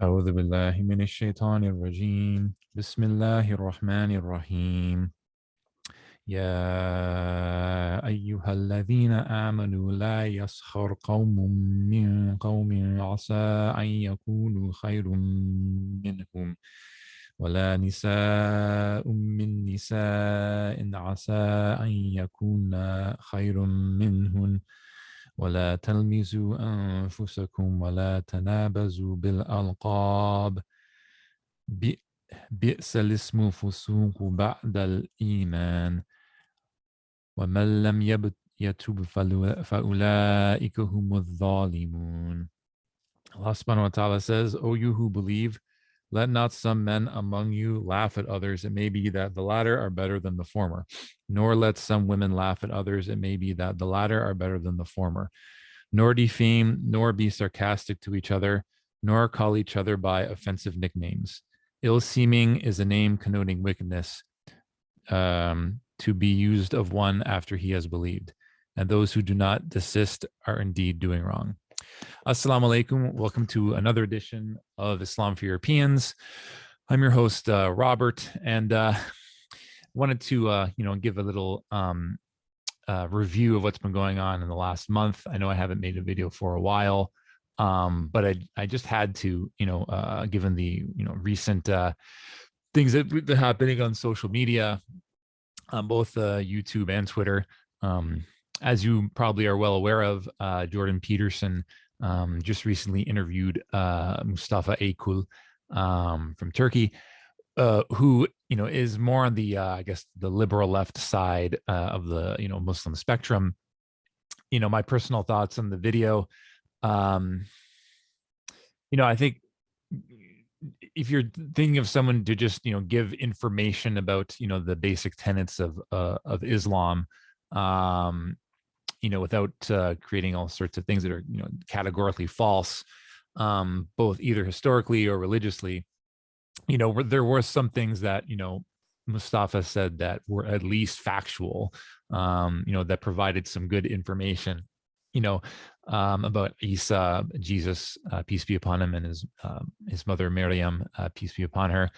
أعوذ بالله من الشيطان الرجيم بسم الله الرحمن الرحيم يا أيها الذين آمنوا لا يسخر قوم من قوم عسى أن يكونوا خير منهم ولا نساء من نساء عسى أن يكون خير منهن ولا تلمزوا أنفسكم ولا تنابزوا بالألقاب بئس الاسم فسوق بعد الإيمان ومن لم يتب فأولئك هم الظالمون. Allah subhanahu wa ta'ala says, O you who believe, let not some men among you laugh at others. It may be that the latter are better than the former. Nor let some women laugh at others. It may be that the latter are better than the former. Nor defame, nor be sarcastic to each other, nor call each other by offensive nicknames. Ill-seeming is a name connoting wickedness, to be used of one after he has believed. And those who do not desist are indeed doing wrong. Assalamu alaikum. Welcome to another edition of Islam for Europeans. I'm your host, Robert, and wanted to, give a little review of what's been going on in the last month. I know I haven't made a video for a while, but I just had to, given the recent things that have been happening on social media, on both YouTube and Twitter. As you probably are well aware of, Jordan Peterson just recently interviewed Mustafa Akul from Turkey, who is more on the I guess the liberal left side of the Muslim spectrum. My personal thoughts on the video. I think if you're thinking of someone to just give information about the basic tenets of Islam, without creating all sorts of things that are categorically false, both either historically or religiously. There were some things that Mustafa said that were at least factual, that provided some good information, about Isa, Jesus, peace be upon him, and his mother Miriam, peace be upon her.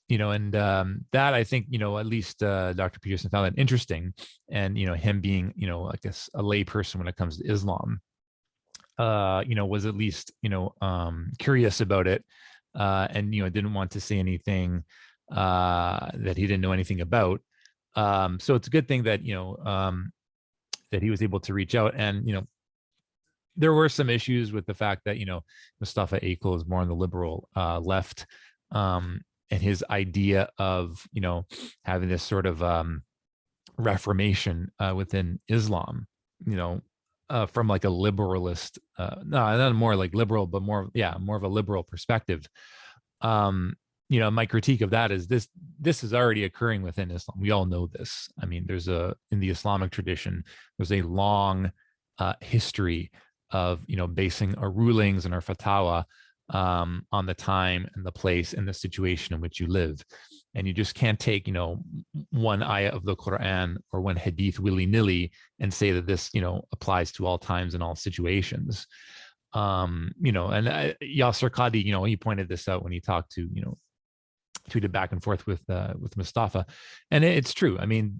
That I think at least Dr. Peterson found that interesting, and him being I guess a lay person when it comes to Islam, was at least curious about it, and didn't want to say anything that he didn't know anything about. So it's a good thing that that he was able to reach out, and there were some issues with the fact that Mustafa Akil is more on the liberal left, and his idea of having this sort of reformation within Islam, from like a liberalist, no, not more like liberal, but more of a liberal perspective. My critique of that is this is already occurring within Islam. We all know this. I mean, in the Islamic tradition, there's a long history of basing our rulings and our fatwa on the time and the place and the situation in which you live. And you just can't take one ayah of the Quran or one hadith willy-nilly and say that this applies to all times and all situations. And Yasser Qadi, he pointed this out when he talked to tweeted back and forth with Mustafa, and it's true. I mean,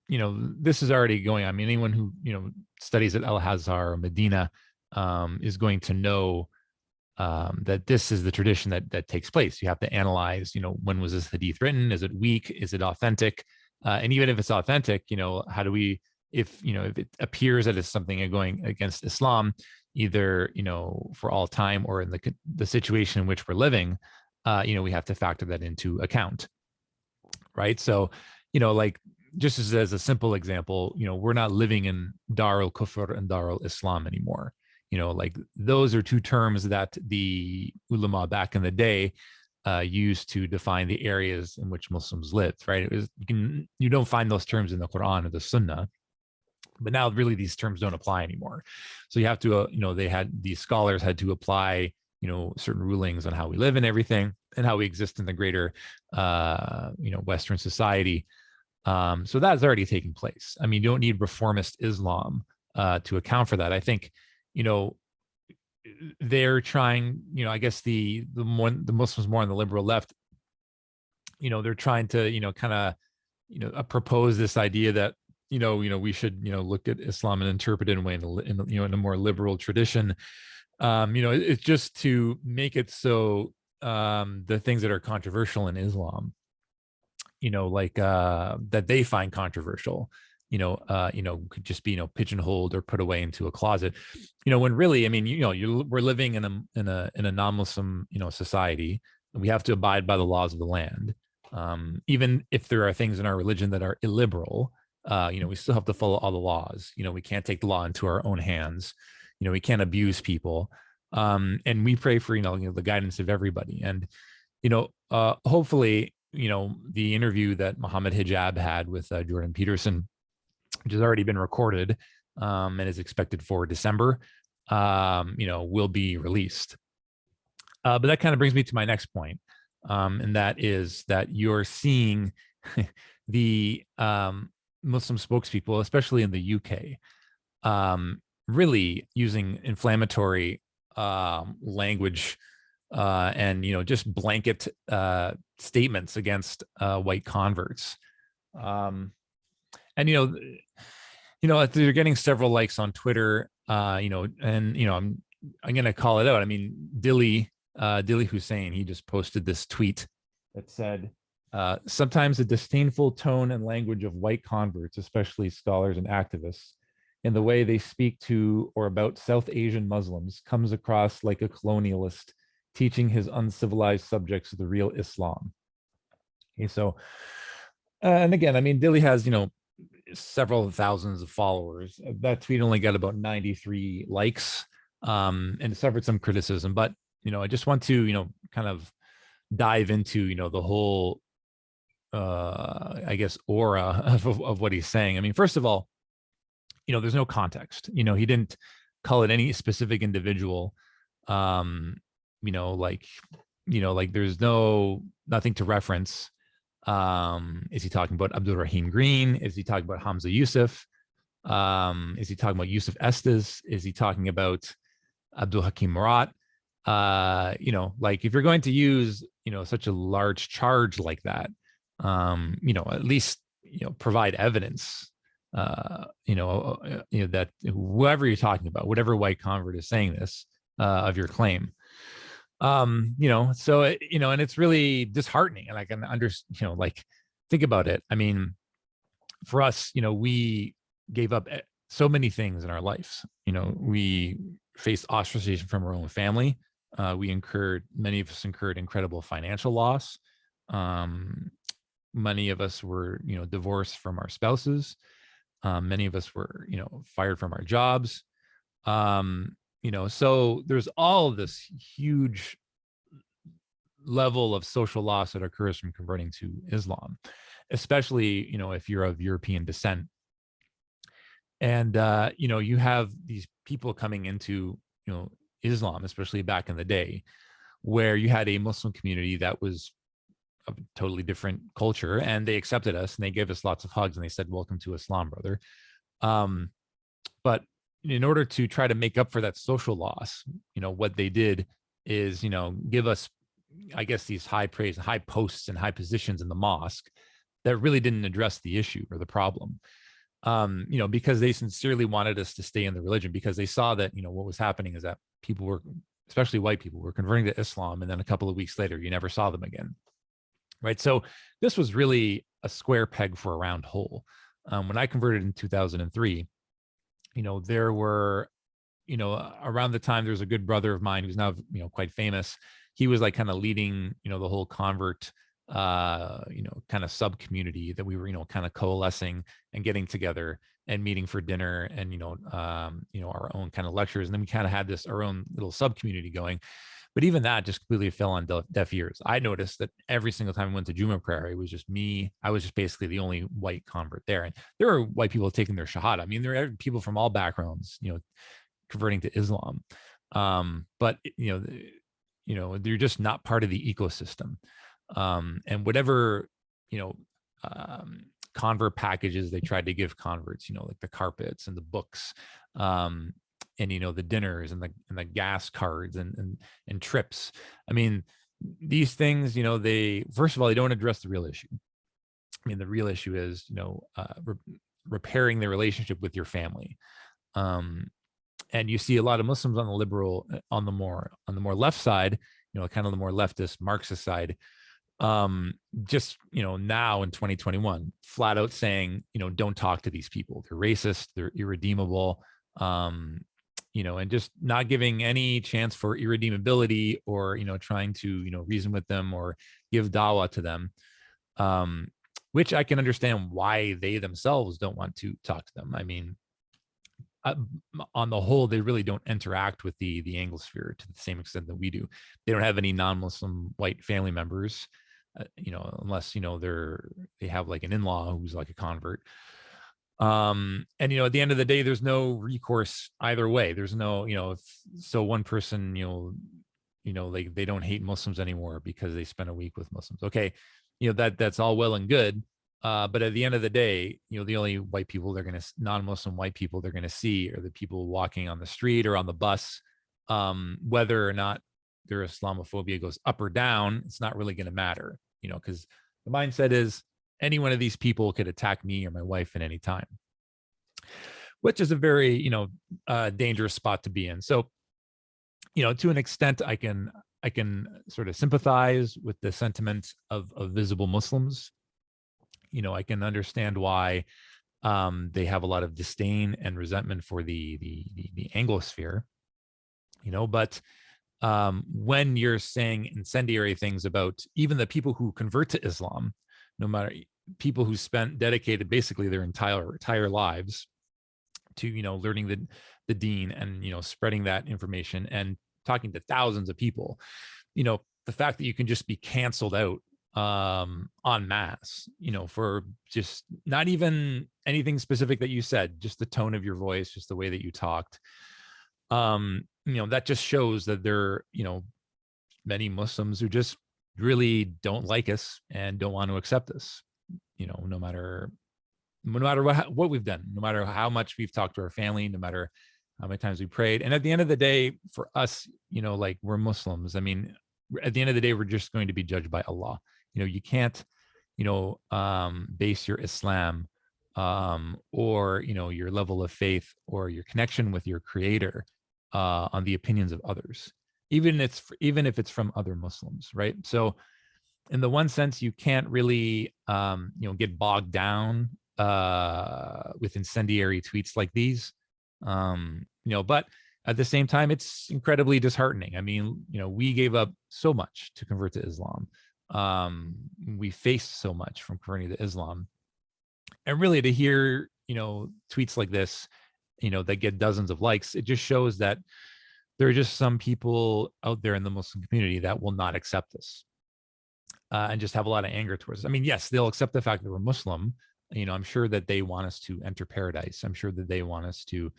this is already going on. I mean, anyone who studies at Al-Azhar or Medina is going to know that this is the tradition that takes place. You have to analyze, when was this hadith written? Is it weak? Is it authentic? And even if it's authentic, how do we, if it appears that it's something going against Islam, either for all time or in the situation in which we're living, we have to factor that into account, right? So, like just as a simple example, we're not living in Dar al-Kufr and Dar al-Islam anymore. Like those are two terms that the ulama back in the day used to define the areas in which Muslims lived, right? You don't find those terms in the Quran or the Sunnah, but now really these terms don't apply anymore. So you have to, these scholars had to apply, certain rulings on how we live and everything and how we exist in the greater, Western society. So that's already taking place. I mean, you don't need reformist Islam to account for that. I think, they're trying, I guess the Muslims more on the liberal left, they're trying to, kind of, propose this idea that, we should, look at Islam and interpret it in a way in a more liberal tradition. It's just to make it so the things that are controversial in Islam, like that they find controversial, could just be, pigeonholed or put away into a closet, when really, I mean, we're living in a non-Muslim, society. We have to abide by the laws of the land. Even if there are things in our religion that are illiberal, we still have to follow all the laws. We can't take the law into our own hands. We can't abuse people. And we pray for, the guidance of everybody. And, hopefully, the interview that Mohammed Hijab had with Jordan Peterson, which has already been recorded, and is expected for December, will be released. But that kind of brings me to my next point. And that is that you're seeing the Muslim spokespeople, especially in the UK, really using inflammatory language and just blanket statements against white converts. And they're getting several likes on Twitter. And I'm gonna call it out. I mean, Dilly Hussain, he just posted this tweet that said, sometimes the disdainful tone and language of white converts, especially scholars and activists, in the way they speak to or about South Asian Muslims, comes across like a colonialist teaching his uncivilized subjects the real Islam. Okay, so, and again, I mean, Dilly has, several thousands of followers. That tweet only got about 93 likes, and suffered some criticism. But, I just want to, kind of dive into, the whole, I guess, aura of what he's saying. I mean, first of all, there's no context. He didn't call it any specific individual. Like, there's nothing to reference. Is he talking about ar-Rahim Green? Is he talking about Hamza Yusuf? Is he talking about Yusuf Estes? Is he talking about Abdul Hakim Murat? Like, if you're going to use, such a large charge like that, at least, provide evidence, that whoever you're talking about, whatever white convert is saying this, of your claim. So and it's really disheartening, and I can understand, like, think about it. I mean, for us, we gave up so many things in our lives. We faced ostracization from our own family. Many of us incurred incredible financial loss. Many of us were, divorced from our spouses. Many of us were, fired from our jobs. So there's all of this huge level of social loss that occurs from converting to Islam, especially, if you're of European descent. And, you have these people coming into, Islam, especially back in the day, where you had a Muslim community that was a totally different culture, and they accepted us and they gave us lots of hugs and they said, "Welcome to Islam, brother." But in order to try to make up for that social loss, what they did is, give us, I guess, these high praise, high posts and high positions in the mosque that really didn't address the issue or the problem. Because they sincerely wanted us to stay in the religion, because they saw that, what was happening is that people were, especially white people, were converting to Islam, and then a couple of weeks later, you never saw them again. Right. So this was really a square peg for a round hole. When I converted in 2003, there were, around the time, there's a good brother of mine who's now, quite famous. He was like kind of leading, the whole convert, kind of sub community that we were, kind of coalescing and getting together and meeting for dinner and, our own kind of lectures. And then we kind of had our own little sub community going. But even that just completely fell on deaf ears. I noticed that every single time I went to Juma prayer, it was just me. I was just basically the only white convert there. And there are white people taking their shahada. I mean, there are people from all backgrounds, converting to Islam. But, they're just not part of the ecosystem. And whatever, convert packages they tried to give converts, like the carpets and the books, and the dinners and the gas cards and trips. I mean, these things, they, first of all, they don't address the real issue. I mean, the real issue is, repairing the relationship with your family. And you see a lot of Muslims on the liberal, on the more left side, kind of the more leftist Marxist side, just now in 2021, flat out saying, don't talk to these people. They're racist. They're irredeemable. And just not giving any chance for irredeemability, or trying to reason with them or give dawah to them. Which I can understand why they themselves don't want to talk to them. I mean, on the whole, they really don't interact with the Anglosphere to the same extent that we do. They don't have any non-Muslim white family members, unless they have like an in-law who's like a convert. And at the end of the day, there's no recourse either way. There's no, if one person, like they don't hate Muslims anymore because they spent a week with Muslims. Okay, that's all well and good. But at the end of the day, the only white people non-Muslim white people they're going to see are the people walking on the street or on the bus. Whether or not their Islamophobia goes up or down, it's not really going to matter, because the mindset is any one of these people could attack me or my wife at any time, which is a very, dangerous spot to be in. So, to an extent, I can sort of sympathize with the sentiment of visible Muslims. I can understand why they have a lot of disdain and resentment for the Anglosphere, but when you're saying incendiary things about even the people who convert to Islam, no matter people who dedicated basically their entire lives to, learning the deen and, spreading that information and talking to thousands of people, the fact that you can just be canceled out en masse, for just not even anything specific that you said, just the tone of your voice, just the way that you talked, that just shows that there are, many Muslims who just really don't like us and don't want to accept us, no matter what we've done, no matter how much we've talked to our family, no matter how many times we prayed. And at the end of the day, for us, like we're Muslims. I mean, at the end of the day, we're just going to be judged by Allah. You can't, base your Islam, or, your level of faith or your connection with your creator, on the opinions of others, even if it's from other Muslims, right? So in the one sense, you can't really, get bogged down, with incendiary tweets like these, but at the same time, it's incredibly disheartening. I mean, we gave up so much to convert to Islam. We faced so much from converting to Islam, and really to hear, tweets like this, that get dozens of likes, it just shows that there are just some people out there in the Muslim community that will not accept this, and just have a lot of anger towards us. I mean, yes, they'll accept the fact that we're Muslim. I'm sure that they want us to enter paradise. I'm sure that they want us to,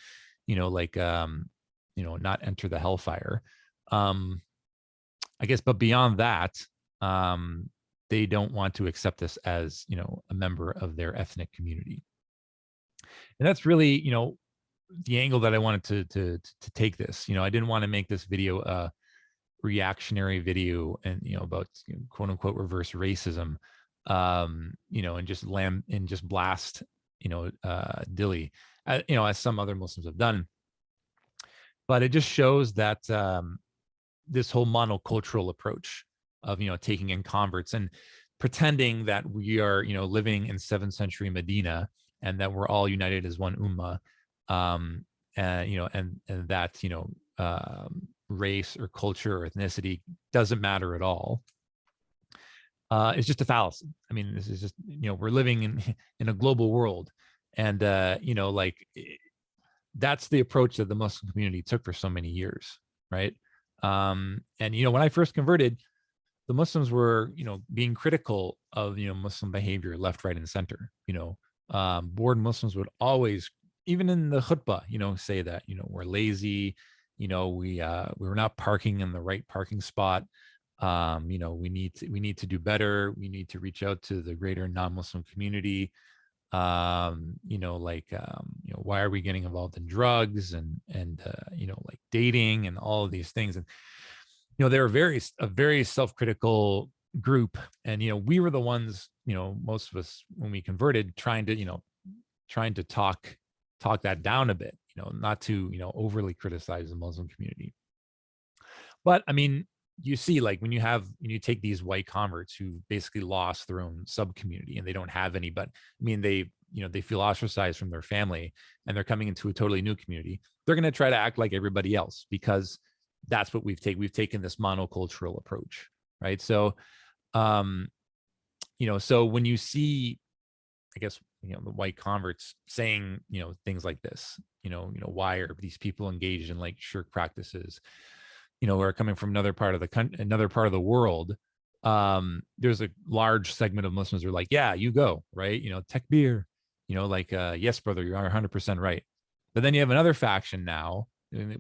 not enter the hellfire. I guess, but beyond that, they don't want to accept us as, a member of their ethnic community. And that's really, the angle that I wanted to take this. I didn't want to make this video a reactionary video and, about quote unquote reverse racism, and just blast, Dilly, as some other Muslims have done. But it just shows that this whole monocultural approach of, taking in converts and pretending that we are, living in 7th century Medina and that we're all united as one ummah, and that, race or culture or ethnicity doesn't matter at all. It's just a fallacy. I mean, this is just, we're living in a global world, and that's the approach that the Muslim community took for so many years, right? And when I first converted, the Muslims were, being critical of, Muslim behavior left, right, and center. Bored Muslims would always, even in the khutbah, say that, we're lazy, we're not parking in the right parking spot. We need to do better. We need to reach out to the greater non-Muslim community. Why are we getting involved in drugs and like dating and all of these things? And they're a very self-critical group, and we were the ones, most of us when we converted, trying to talk that down a bit, not to overly criticize the Muslim community. But I mean, you see, like when you take these white converts who basically lost their own sub community and they don't have any, but I mean, they feel ostracized from their family and they're coming into a totally new community. They're going to try to act like everybody else because that's what we've taken this monocultural approach, right? So, so when you see, I guess, the white converts saying, things like this, why are these people engaged in like shirk practices, who are coming from another part of the country, another part of the world. There's a large segment of Muslims who are like, yeah, you go, right? Takbir, yes, brother, you are 100% right. But then you have another faction now,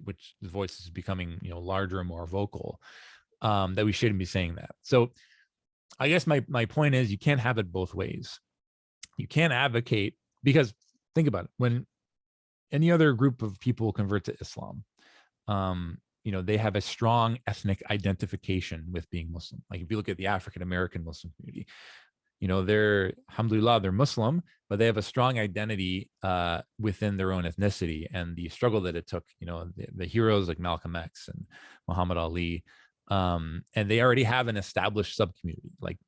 which the voice is becoming, larger and more vocal, that we shouldn't be saying that. So I guess my point is, you can't have it both ways. You can't advocate, because think about it, when any other group of people convert to Islam, they have a strong ethnic identification with being Muslim. Like if you look at the African American Muslim community, they're, alhamdulillah, they're Muslim, but they have a strong identity within their own ethnicity and the struggle that it took, the heroes like Malcolm X and Muhammad Ali, and they already have an established sub-community. Like,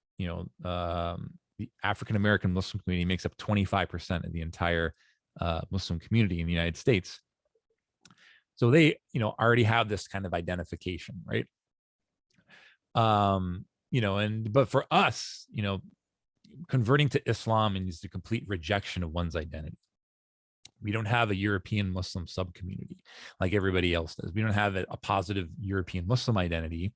the African American Muslim community makes up 25% of the entire Muslim community in the United States. So they, already have this kind of identification, right? But for us, converting to Islam is the complete rejection of one's identity. We don't have a European Muslim sub-community like everybody else does. We don't have a positive European Muslim identity.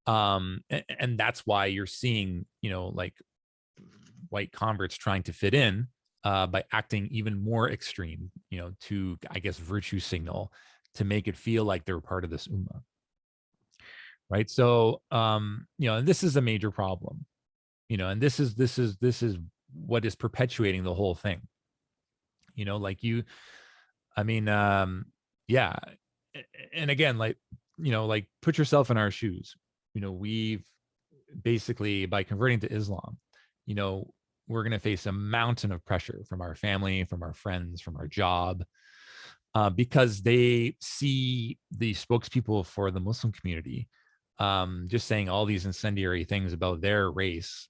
And that's why you're seeing, like white converts trying to fit in by acting even more extreme, to, I guess, virtue signal to make it feel like they're part of this ummah. Right. So, and this is a major problem, and this is what is perpetuating the whole thing. Yeah. And again, like, put yourself in our shoes. We've basically, by converting to Islam, we're going to face a mountain of pressure from our family, from our friends, from our job, because they see the spokespeople for the Muslim community just saying all these incendiary things about their race,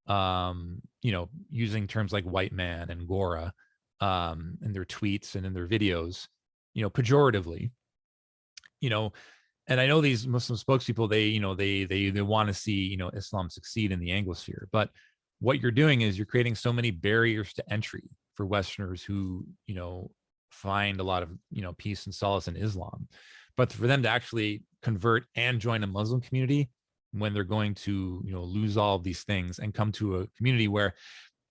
using terms like white man and Gora in their tweets and in their videos, pejoratively, and I know these Muslim spokespeople, they want to see, Islam succeed in the Anglosphere, but what you're doing is you're creating so many barriers to entry for Westerners who, find a lot of, peace and solace in Islam. But for them to actually convert and join a Muslim community when they're going to, lose all of these things and come to a community where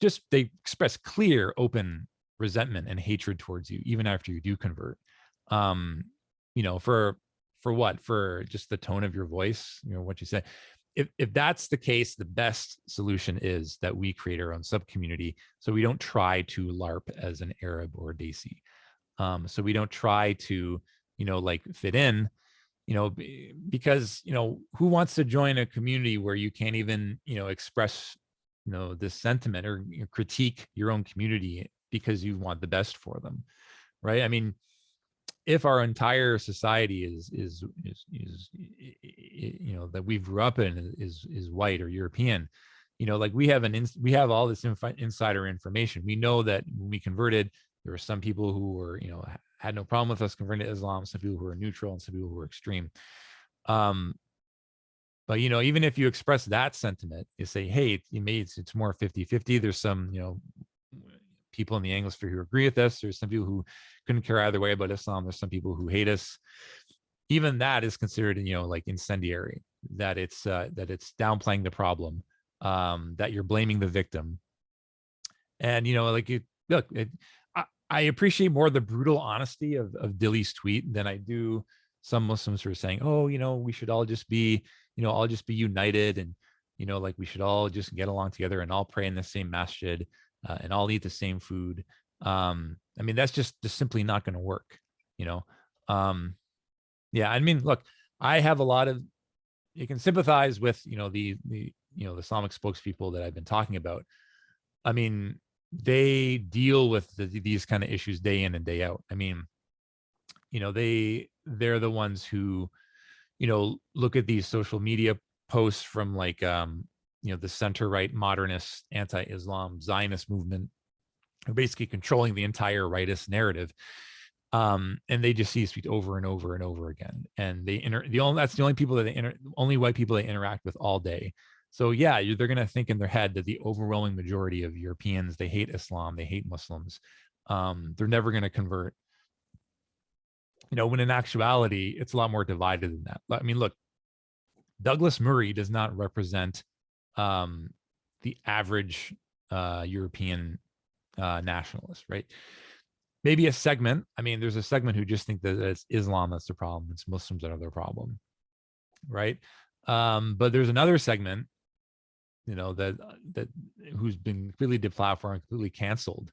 just they express clear, open resentment and hatred towards you, even after you do convert, for what? For just the tone of your voice, what you say. If that's the case, the best solution is that we create our own sub-community, so we don't try to LARP as an Arab or a Desi. So we don't try to, like fit in, because, who wants to join a community where you can't even, express, this sentiment or critique your own community because you want the best for them, right? I mean, if our entire society is that we grew up in is white or European, like we have all this insider information. We know that when we converted, there were some people who were, had no problem with us converting to Islam, some people who were neutral, and some people who were extreme. But, even if you express that sentiment, you say, hey, it's more 50-50. There's some, people in the Anglosphere who agree with us. There's some people who couldn't care either way about Islam. There's some people who hate us. Even that is considered, like incendiary, that it's downplaying the problem, that you're blaming the victim. And, I appreciate more the brutal honesty of Dilly's tweet than I do some Muslims who are saying, oh, we should all just be, united, and, like we should all just get along together and all pray in the same masjid. and all eat the same food. I mean, that's just simply not going to work, you know? Yeah, I mean, look, I have a lot of, you can sympathize with, the Islamic spokespeople that I've been talking about. I mean, they deal with these kind of issues day in and day out. I mean, they're the ones who, look at these social media posts from like, the center right modernist anti-Islam Zionist movement, who are basically controlling the entire rightist narrative. And they just see speak over and over and over again. And that's the only people that only white people they interact with all day. So yeah, they're going to think in their head that the overwhelming majority of Europeans, they hate Islam, they hate Muslims. They're never going to convert. When in actuality, it's a lot more divided than that. I mean, look, Douglas Murray does not represent the average European nationalist, right? Maybe a segment. I mean, there's a segment who just think that it's Islam that's the problem, it's Muslims that are their problem, right? But there's another segment, that who's been completely deplatformed, completely canceled,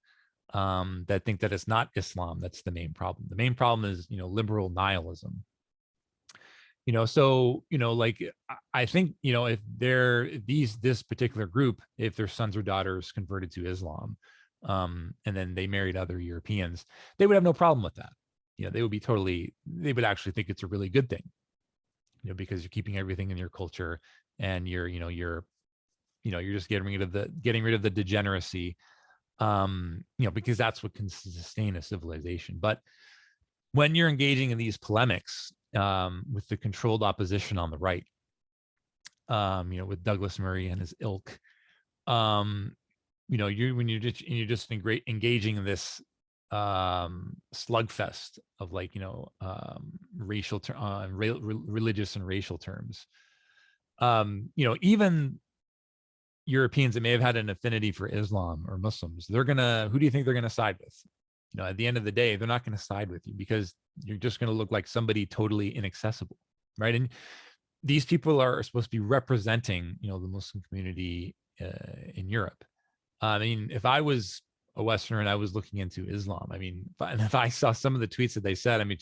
that think that it's not Islam that's the main problem. The main problem is, liberal nihilism. So, like, I think, if this particular group, if their sons or daughters converted to Islam, and then they married other Europeans, they would have no problem with that. They would actually think it's a really good thing, because you're keeping everything in your culture, and you're just getting rid of the degeneracy, because that's what can sustain a civilization. But when you're engaging in these polemics with the controlled opposition on the right, with Douglas Murray and his ilk, you're just engaging in this slugfest of like, racial religious and racial terms. Even Europeans that may have had an affinity for Islam or Muslims, who do you think they're gonna side with? At the end of the day, they're not going to side with you, because you're just going to look like somebody totally inaccessible, right? And these people are supposed to be representing, the Muslim community in Europe. I mean, if I was a Westerner and I was looking into Islam, I mean, if I saw some of the tweets that they said, I mean,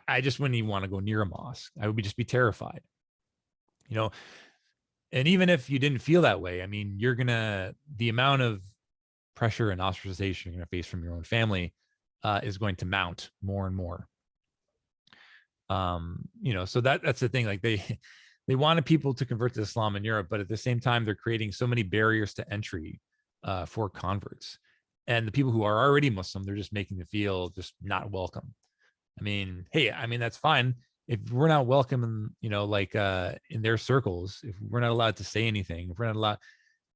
I just wouldn't even want to go near a mosque. I would just be terrified, And even if you didn't feel that way, I mean, the amount of pressure and ostracization you're going to face from your own family is going to mount more and more. So that's the thing. Like, they wanted people to convert to Islam in Europe, but at the same time, they're creating so many barriers to entry for converts. And the people who are already Muslim, they're just making them feel just not welcome. I mean, hey, that's fine. If we're not welcome in, in their circles, if we're not allowed to say anything, if we're not allowed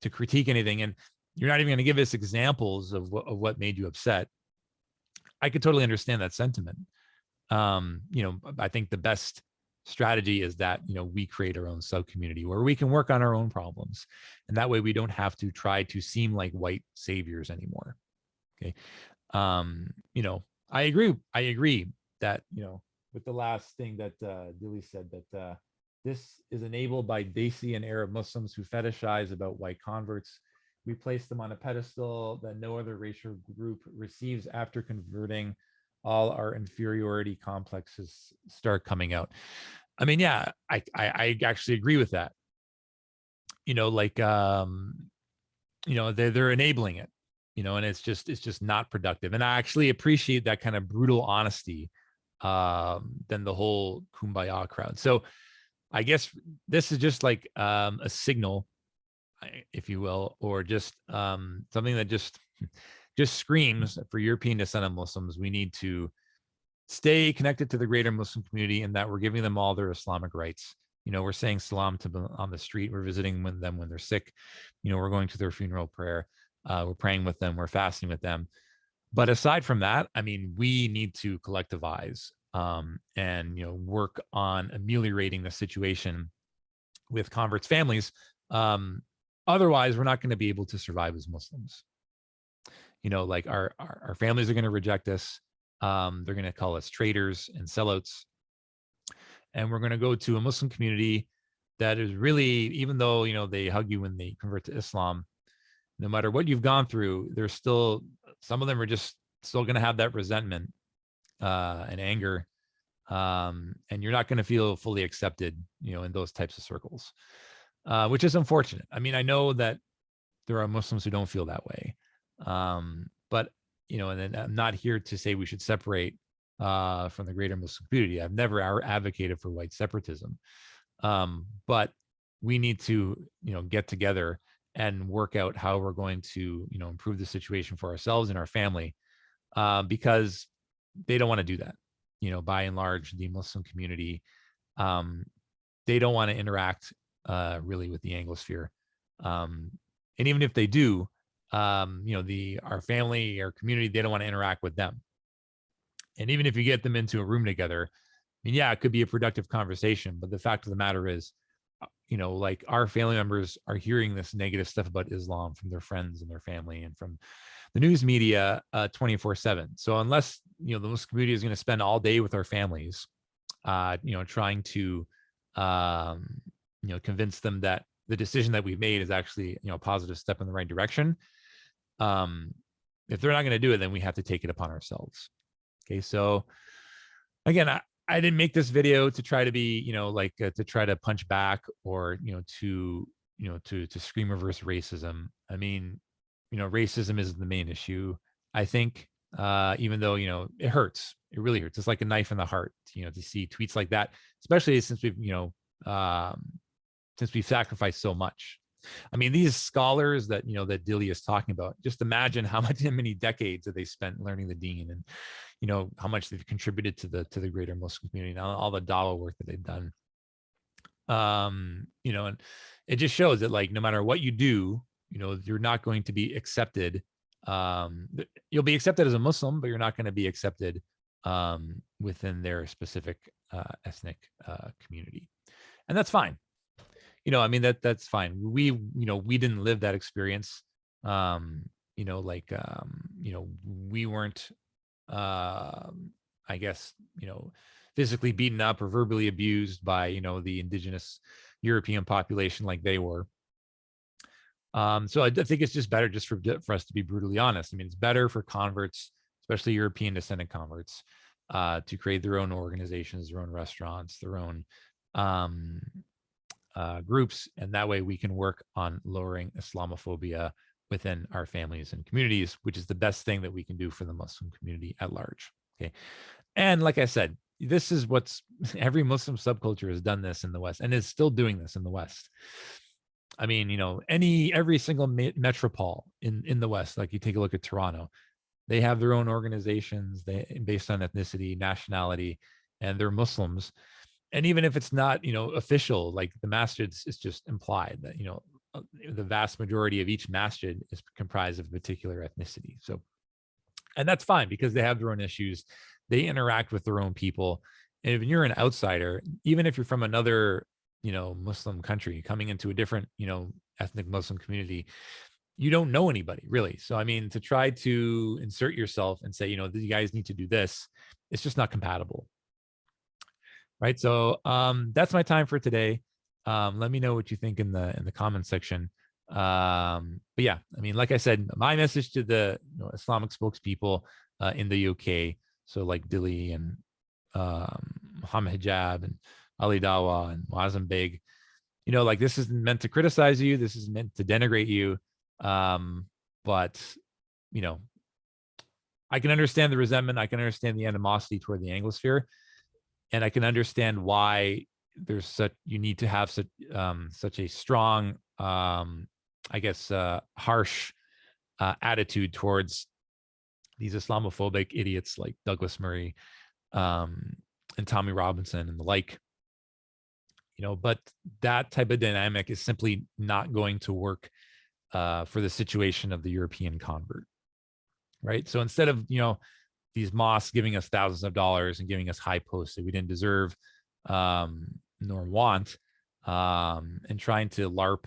to critique anything, and you're not even going to give us examples of what made you upset, I could totally understand that sentiment. I think the best strategy is that, we create our own sub community where we can work on our own problems. And that way we don't have to try to seem like white saviors anymore. Okay. I agree that, with the last thing that Dilly said, that this is enabled by Desi and Arab Muslims who fetishize about white converts. We place them on a pedestal that no other racial group receives after converting. All our inferiority complexes start coming out. I mean, yeah, I actually agree with that. They're enabling it, and it's just not productive. And I actually appreciate that kind of brutal honesty than the whole kumbaya crowd. So I guess this is just like a signal, if you will, or just something that just screams for European descendant Muslims. We need to stay connected to the greater Muslim community, and that we're giving them all their Islamic rights. We're saying salam to them on the street. We're visiting them when they're sick. We're going to their funeral prayer. We're praying with them. We're fasting with them. But aside from that, I mean, we need to collectivize and work on ameliorating the situation with converts' families. Otherwise, we're not going to be able to survive as Muslims. Like our families are going to reject us. They're going to call us traitors and sellouts. And we're going to go to a Muslim community that is really, even though, they hug you when they convert to Islam, no matter what you've gone through, there's still, some of them are just still going to have that resentment and anger. And you're not going to feel fully accepted, in those types of circles, which is unfortunate. I mean, I know that there are Muslims who don't feel that way. But, and then I'm not here to say we should separate from the greater Muslim community. I've never advocated for white separatism. But we need to, get together and work out how we're going to, improve the situation for ourselves and our family, because they don't want to do that. By and large, the Muslim community, they don't want to interact really with the Anglosphere. And even if they do, our family, our community, they don't want to interact with them. And even if you get them into a room together, I mean, yeah, it could be a productive conversation, but the fact of the matter is, like our family members are hearing this negative stuff about Islam from their friends and their family and from the news media 24/7. So unless, the Muslim community is going to spend all day with our families, trying to, convince them that the decision that we've made is actually, a positive step in the right direction. If they're not going to do it, then we have to take it upon ourselves. Okay. So again, I didn't make this video to try to be, to try to punch back or, to scream reverse racism. I mean, racism isn't the main issue. I think, even though, it hurts, it really hurts. It's like a knife in the heart, to see tweets like that, especially since we've sacrificed so much. I mean, these scholars that, that Dilly is talking about, just imagine how many decades that they spent learning the deen, and, how much they've contributed to the greater Muslim community, and all the dawah work that they've done. And it just shows that, like, no matter what you do, you're not going to be accepted. You'll be accepted as a Muslim, but you're not going to be accepted within their specific ethnic community. And that's fine. I mean, that's fine. We didn't live that experience. We weren't, I guess, physically beaten up or verbally abused by, the indigenous European population like they were. So I think it's just better just for us to be brutally honest. I mean, it's better for converts, especially European descendant converts, to create their own organizations, their own restaurants, their own groups, and that way we can work on lowering Islamophobia within our families and communities, which is the best thing that we can do for the Muslim community at large. Okay. And like I said, this is what's every Muslim subculture has done this in the West and is still doing this in the West. I mean, every single metropole in the West, like you take a look at Toronto, they have their own organizations based on ethnicity, nationality, and they're Muslims. And even if it's not, official, like the masjids, it's just implied that, the vast majority of each masjid is comprised of a particular ethnicity. So, and that's fine because they have their own issues. They interact with their own people. And if you're an outsider, even if you're from another, Muslim country coming into a different, ethnic Muslim community, you don't know anybody really. So, I mean, to try to insert yourself and say, you guys need to do this, it's just not compatible. Right. So that's my time for today. Let me know what you think in the comment section. But yeah, I mean, like I said, my message to the Islamic spokespeople in the UK, so like Dilly and Muhammad Hijab and Ali Dawa and Wazam Beg, like this isn't meant to criticize you. This is meant to denigrate you. But, I can understand the resentment. I can understand the animosity toward the Anglosphere. And I can understand why you need to have such a strong, I guess, harsh attitude towards these Islamophobic idiots like Douglas Murray and Tommy Robinson and the like. But that type of dynamic is simply not going to work for the situation of the European convert, right? So instead of, these mosques giving us thousands of dollars and giving us high posts that we didn't deserve nor want, and trying to LARP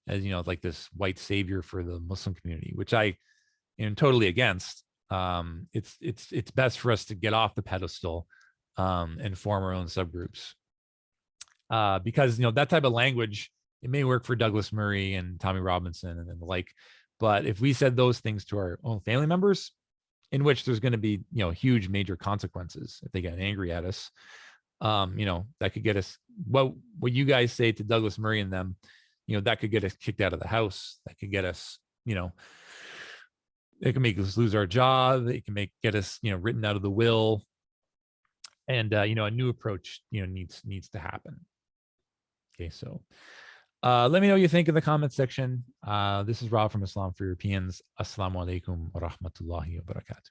as, like this white savior for the Muslim community, which I am totally against. It's best for us to get off the pedestal and form our own subgroups. Because, that type of language, it may work for Douglas Murray and Tommy Robinson and the like, But if we said those things to our own family members, in which there's going to be, huge major consequences if they get angry at us, that could get us, what you guys say to Douglas Murray and them, that could get us kicked out of the house. That could get us, it can make us lose our job. It can get us, written out of the will. And, a new approach, needs to happen. Okay. So, let me know what you think in the comment section. This is Rob from Islam for Europeans. Assalamu alaikum wa rahmatullahi wa barakatuh.